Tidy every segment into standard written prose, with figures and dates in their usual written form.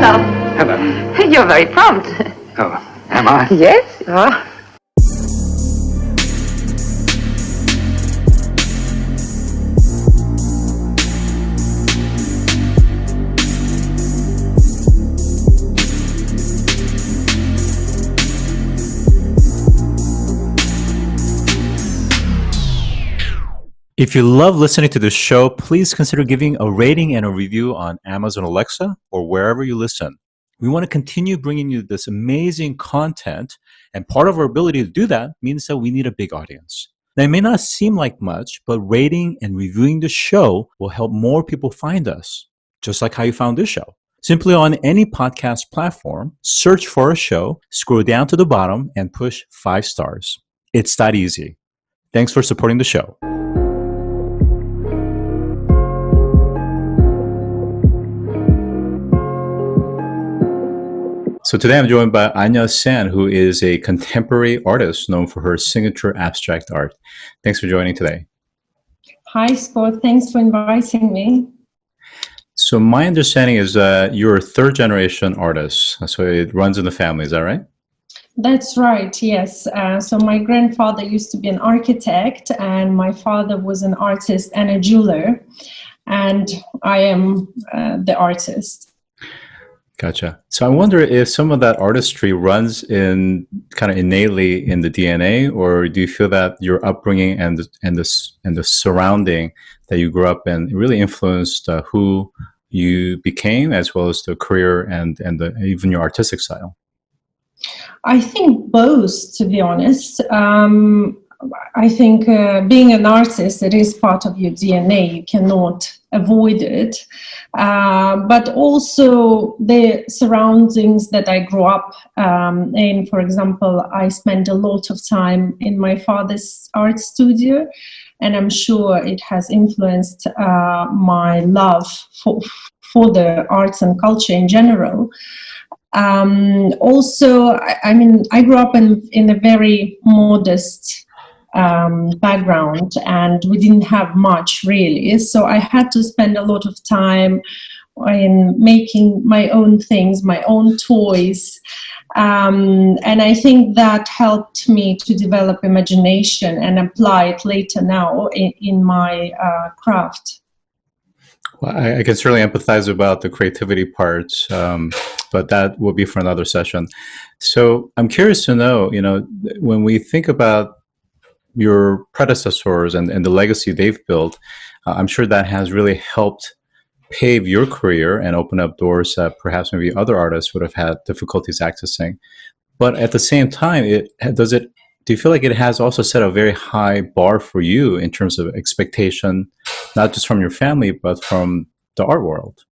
Well, Hello. you're very prompt. Oh, am I? Yes, you are. If you love listening to this show, please consider giving a rating and a review on Amazon Alexa or wherever you listen. We want to continue bringing you this amazing content, and part of our ability to do that means that we need a big audience. Now, it may not seem like much, but rating and reviewing the show will help more people find us, just like how you found this show. Simply on any podcast platform, search for a show, scroll down to the bottom, and push 5 stars. It's that easy. Thanks for supporting the show. So today I'm joined by Annya San, who is a contemporary artist known for her signature abstract art. Thanks for joining today. Hi, Scott. Thanks for inviting me. So my understanding is that you're a third generation artist. So it runs in the family, is that right? That's right, yes. So my grandfather used to be an architect, and my father was an artist and a jeweler, and I am the artist. Gotcha. So I wonder if some of that artistry runs in kind of innately in the DNA, or do you feel that your upbringing and the surrounding that you grew up in really influenced who you became, as well as the career and even your artistic style? I think both, to be honest. I think being an artist, it is part of your DNA. You cannot avoid it. But also the surroundings that I grew up in. For example, I spent a lot of time in my father's art studio, and I'm sure it has influenced my love for the arts and culture in general. Also, I grew up in a very modest background, and we didn't have much really, so I had to spend a lot of time in making my own things, my own toys, and I think that helped me to develop imagination and apply it later now in my craft. Well, I can certainly empathize about the creativity part, but that will be for another session. So I'm curious to know, when we think about your predecessors and the legacy they've built, I'm sure that has really helped pave your career and open up doors that perhaps maybe other artists would have had difficulties accessing. But at the same time, do you feel like it has also set a very high bar for you in terms of expectation, not just from your family, but from the art world?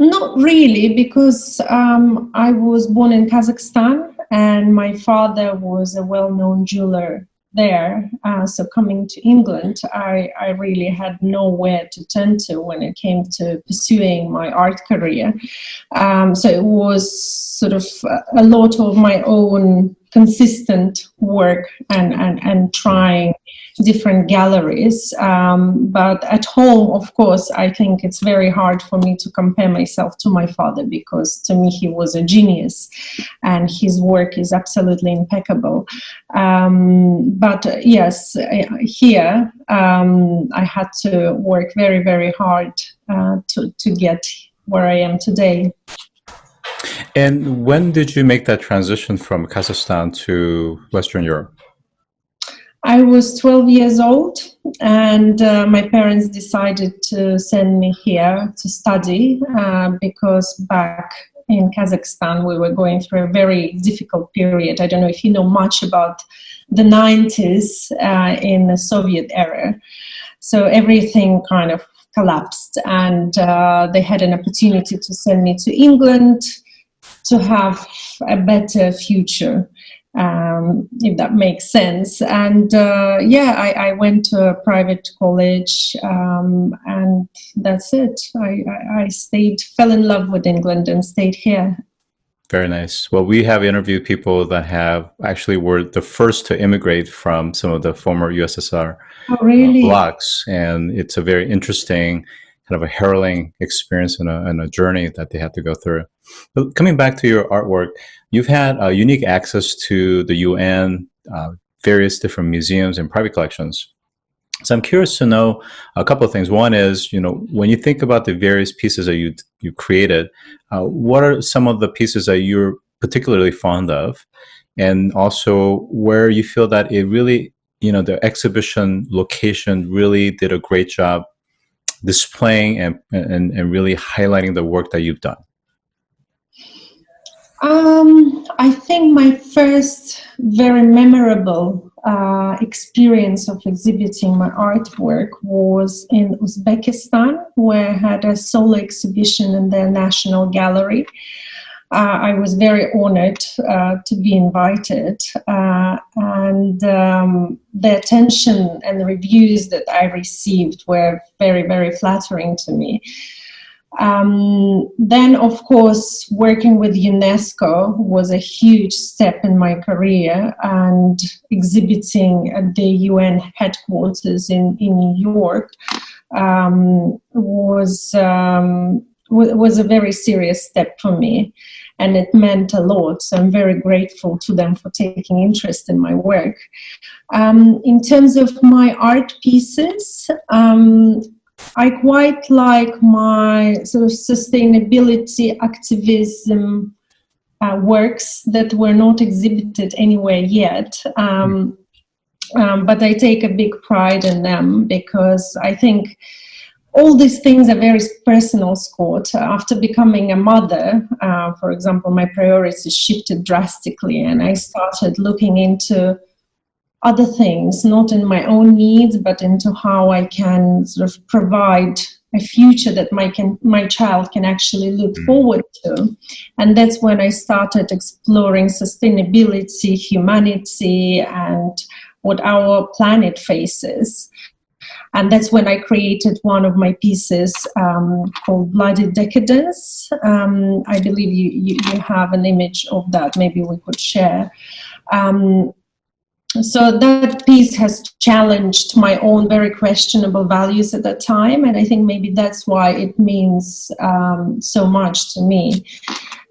Not really, because I was born in Kazakhstan, and my father was a well-known jeweler there. So coming to England, I really had nowhere to turn to when it came to pursuing my art career. So it was sort of a lot of my own consistent work and trying different galleries. But at home, of course, I think it's very hard for me to compare myself to my father, because to me he was a genius and his work is absolutely impeccable. But yes, here I had to work very, very hard to get where I am today. And when did you make that transition from Kazakhstan to Western Europe? I was 12 years old, and my parents decided to send me here to study because back in Kazakhstan we were going through a very difficult period. I don't know if you know much about the 90s in the Soviet era. So everything kind of collapsed, and they had an opportunity to send me to England to have a better future, if that makes sense. And I went to a private college, and that's it. I fell in love with England and stayed here. Very nice. Well, we have interviewed people that were the first to immigrate from some of the former USSR really? blocks, and it's a very interesting kind of a harrowing experience and a journey that they had to go through. But coming back to your artwork, you've had unique access to the UN, various different museums and private collections. So I'm curious to know a couple of things. One is, when you think about the various pieces that you created, what are some of the pieces that you're particularly fond of? And also where you feel that it really, the exhibition location really did a great job displaying and really highlighting the work that you've done? I think my first very memorable experience of exhibiting my artwork was in Uzbekistan, where I had a solo exhibition in their National Gallery. I was very honored to be invited, and the attention and the reviews that I received were very, very flattering to me. Then, of course, working with UNESCO was a huge step in my career, and exhibiting at the UN headquarters in New York was a very serious step for me, and it meant a lot. So I'm very grateful to them for taking interest in my work. In terms of my art pieces, I quite like my sort of sustainability activism works that were not exhibited anywhere yet. But I take a big pride in them, because I think all these things are very personal, Scott. After becoming a mother, for example, my priorities shifted drastically, and I started looking into other things, not in my own needs, but into how I can sort of provide a future that my child can actually look forward to. And that's when I started exploring sustainability, humanity, and what our planet faces. And that's when I created one of my pieces called Bloody Decadence. I believe you have an image of that. Maybe we could share. So that piece has challenged my own very questionable values at that time, and I think maybe that's why it means so much to me.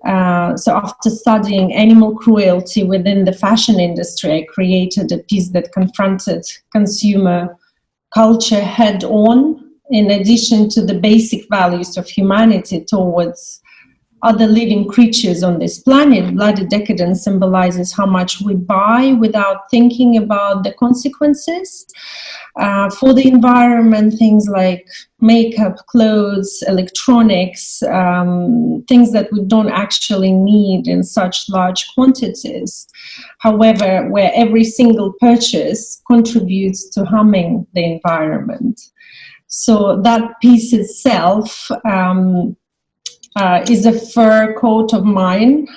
So after studying animal cruelty within the fashion industry, I created a piece that confronted consumer culture head on, in addition to the basic values of humanity towards other living creatures on this planet. Bloody Decadence symbolizes how much we buy without thinking about the consequences for the environment, things like makeup, clothes, electronics, things that we don't actually need in such large quantities. However, where every single purchase contributes to harming the environment. So that piece itself is a fur coat of mine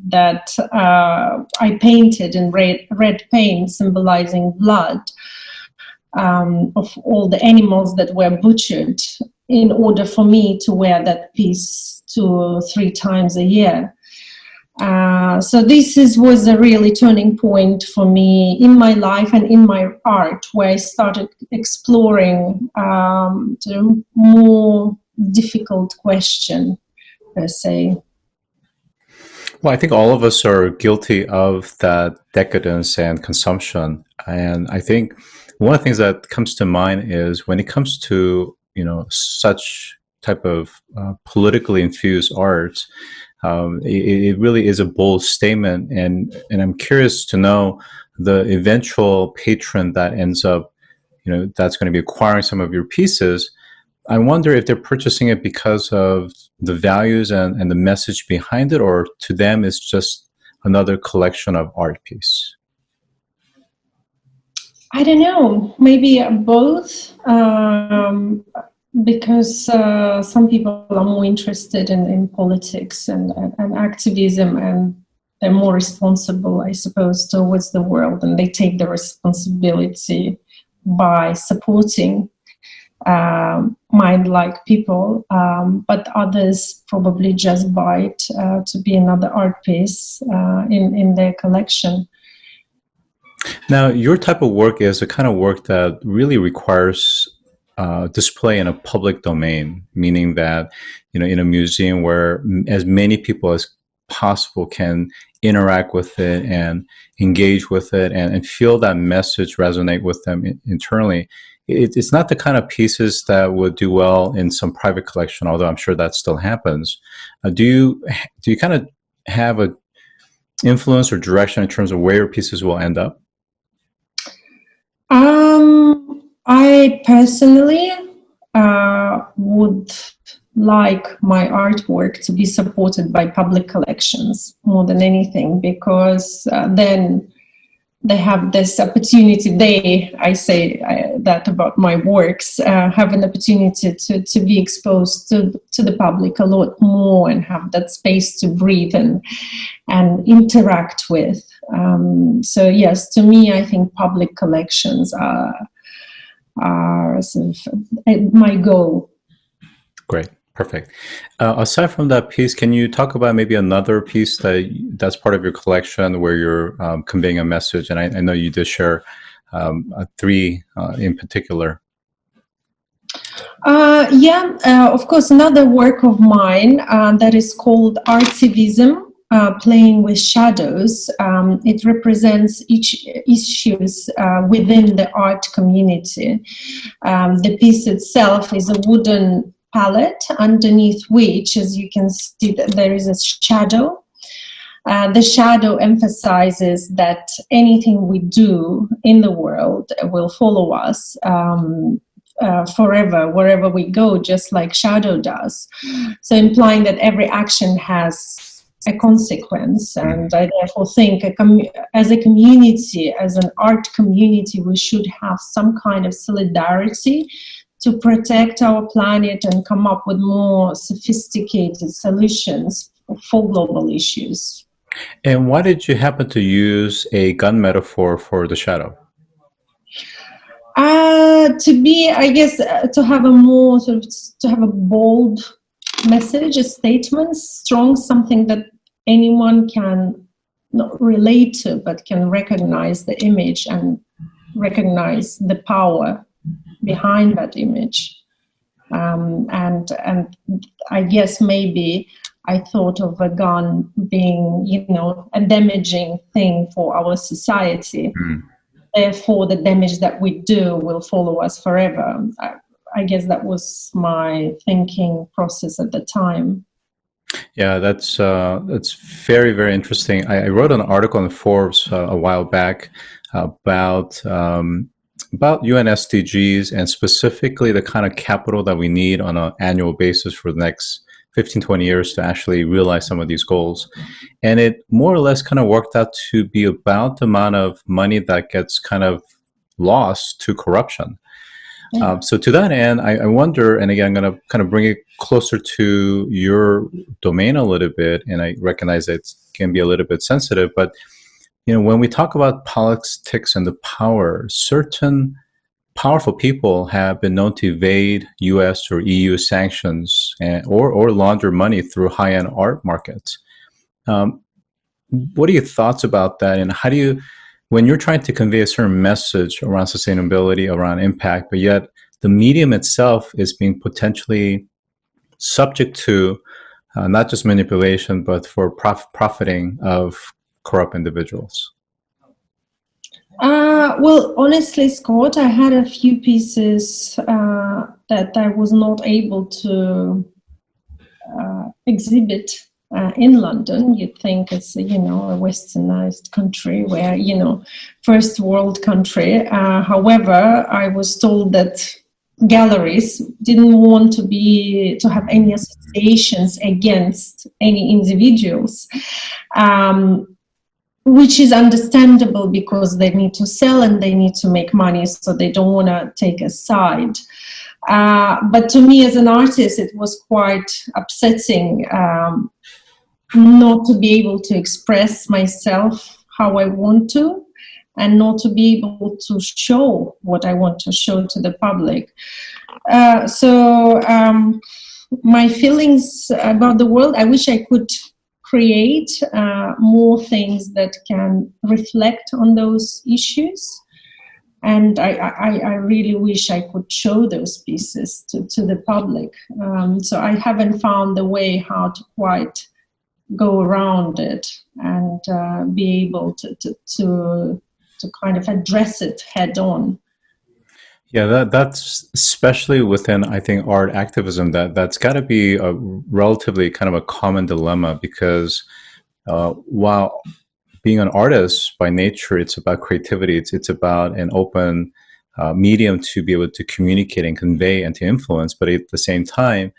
that I painted in red paint, symbolizing blood of all the animals that were butchered, in order for me to wear that piece 2 or 3 times a year. So this was a really turning point for me in my life and in my art, where I started exploring the more difficult question, per se. Well, I think all of us are guilty of that decadence and consumption. And I think one of the things that comes to mind is when it comes to, such type of politically infused art, it really is a bold statement. And I'm curious to know the eventual patron that ends up, that's going to be acquiring some of your pieces. I wonder if they're purchasing it because of the values and the message behind it, or to them it's just another collection of art piece. I don't know, maybe both, because some people are more interested in politics and activism, and they're more responsible, I suppose, towards the world, and they take the responsibility by supporting mind-like people, but others probably just buy it to be another art piece in their collection. Now, your type of work is a kind of work that really requires display in a public domain, meaning that, in a museum where as many people as possible can interact with it and engage with it and feel that message resonate with them internally. It's not the kind of pieces that would do well in some private collection, although I'm sure that still happens. Do you kind of have a influence or direction in terms of where your pieces will end up? I personally would like my artwork to be supported by public collections more than anything, because then they have this opportunity. I say that about my works, have an opportunity to be exposed to the public a lot more and have that space to breathe and interact with. So yes, to me, I think public collections are sort of my goal. Great. Perfect. Aside from that piece, can you talk about maybe another piece that's part of your collection where you're conveying a message? And I know you did share 3 in particular. Of course, another work of mine that is called Artivism, Playing with Shadows. It represents each issues within the art community. The piece itself is a wooden palette underneath which, as you can see, that there is a shadow. The shadow emphasizes that anything we do in the world will follow us forever, wherever we go, just like shadow does. So implying that every action has a consequence. And I therefore think as a community, as an art community, we should have some kind of solidarity to protect our planet and come up with more sophisticated solutions for global issues. And why did you happen to use a gun metaphor for the shadow? To have a more to have a bold message, a statement, strong, something that anyone can not relate to, but can recognize the image and recognize the power behind that image. And I guess maybe I thought of a gun being, a damaging thing for our society. Therefore, the damage that we do will follow us forever. I guess that was my thinking process at the time. Yeah, that's very, very interesting. I wrote an article in Forbes a while back about UN SDGs and specifically the kind of capital that we need on an annual basis for the next 15, 20 years to actually realize some of these goals. And it more or less kind of worked out to be about the amount of money that gets kind of lost to corruption. So to that end, I wonder, and again, I'm going to kind of bring it closer to your domain a little bit, and I recognize that it can be a little bit sensitive, but when we talk about politics and the power, certain powerful people have been known to evade U.S. or EU sanctions or launder money through high-end art markets. What are your thoughts about that? And how do you, when you're trying to convey a certain message around sustainability, around impact, but yet the medium itself is being potentially subject to not just manipulation, but for profiting of corrupt individuals? Well, honestly, Scott, I had a few pieces that I was not able to exhibit in London. You'd think it's, a westernized country where, first world country. However, I was told that galleries didn't want to have any associations against any individuals. Which is understandable because they need to sell and they need to make money, so they don't want to take a side. But to me as an artist, it was quite upsetting not to be able to express myself how I want to and not to be able to show what I want to show to the public. So my feelings about the world, I wish I could create more things that can reflect on those issues. And I really wish I could show those pieces to the public. So I haven't found the way how to quite go around it and be able to kind of address it head on. Yeah, that's especially within, I think, art activism, that's got to be a relatively kind of a common dilemma, because while being an artist by nature, it's about creativity. It's about an open medium to be able to communicate and convey and to influence. But at the same time,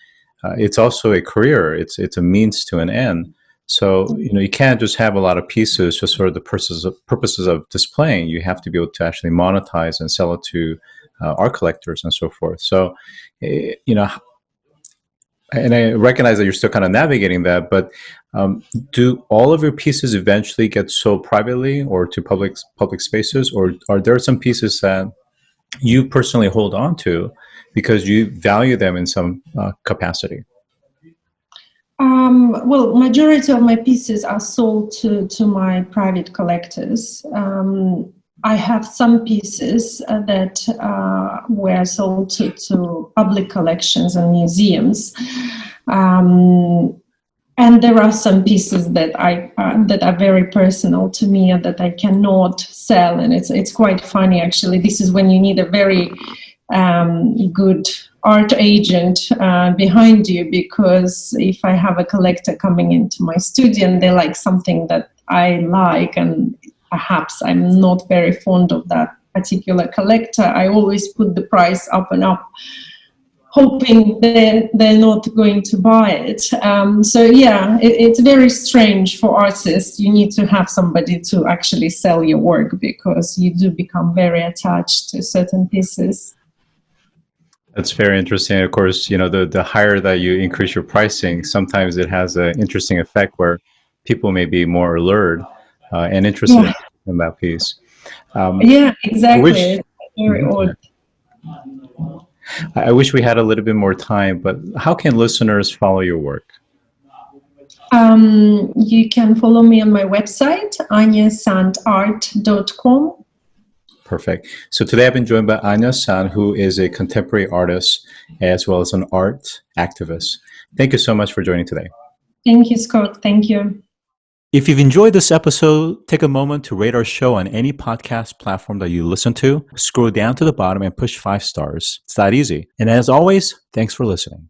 it's also a career. It's a means to an end. So you can't just have a lot of pieces just for the purposes of displaying. You have to be able to actually monetize and sell it to art collectors and so forth. So and I recognize that you're still kind of navigating that, but do all of your pieces eventually get sold privately or to public spaces, or are there some pieces that you personally hold on to because you value them in some capacity? Well, majority of my pieces are sold to my private collectors. I have some pieces that were sold to public collections and museums, and there are some pieces that that are very personal to me and that I cannot sell. And it's quite funny, actually. This is when you need a very good art agent behind you, because if I have a collector coming into my studio and they like something that I like, and perhaps I'm not very fond of that particular collector, I always put the price up and up, hoping they're not going to buy it. So yeah, it's very strange for artists. You need to have somebody to actually sell your work, because you do become very attached to certain pieces. That's very interesting. Of course, the higher that you increase your pricing, sometimes it has an interesting effect where people may be more allured and interested in that piece. Yeah, exactly. Very odd. I wish we had a little bit more time, but how can listeners follow your work? You can follow me on my website, anyasandart.com. Perfect. So today I've been joined by Annya San, who is a contemporary artist as well as an art activist. Thank you so much for joining today. Thank you, Scott. Thank you. If you've enjoyed this episode, take a moment to rate our show on any podcast platform that you listen to. Scroll down to the bottom and push 5 stars. It's that easy. And as always, thanks for listening.